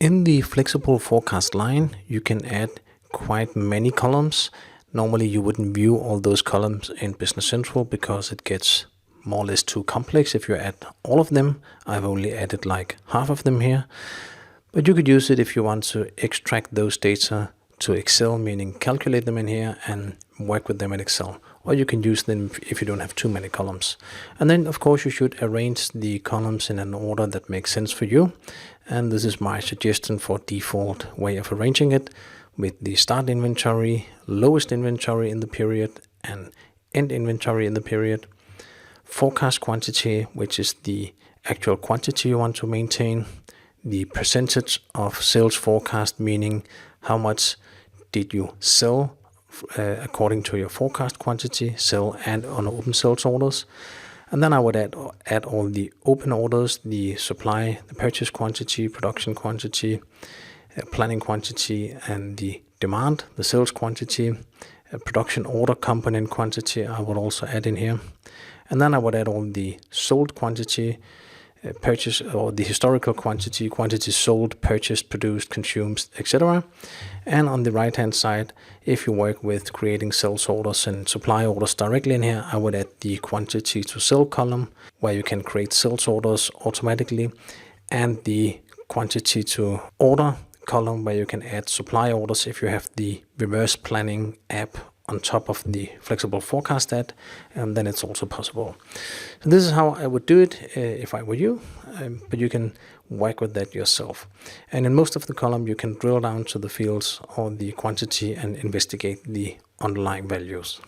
In the Flexible Forecast line, you can add quite many columns. Normally you wouldn't view all those columns in Business Central because it gets more or less too complex if you add all of them. I've only added like half of them here. But you could use it if you want to extract those data to Excel, meaning calculate them in here and work with them in Excel. Or you can use them if you don't have too many columns. And then, of course, you should arrange the columns in an order that makes sense for you. And this is my suggestion for default way of arranging it, with the start inventory, lowest inventory in the period, and end inventory in the period. Forecast quantity, which is the actual quantity you want to maintain. The percentage of sales forecast, meaning how much did you sell according to your forecast quantity, sell and on open sales orders. And then I would add all the open orders, the supply, the purchase quantity, production quantity, planning quantity, and the demand, the sales quantity, production order component quantity I would also add in here. And then I would add all the sold quantity, purchase or the historical quantity, quantity sold, purchased, produced, consumed, etc. And on the right hand side, if you work with creating sales orders and supply orders directly in here, I would add the quantity to sell column where you can create sales orders automatically, and the quantity to order column where you can add supply orders if you have the reverse planning app on top of the Flexible Forecast ad, and then it's also possible. So this is how I would do it if I were you, but you can work with that yourself. And in most of the column, you can drill down to the fields or the quantity and investigate the underlying values.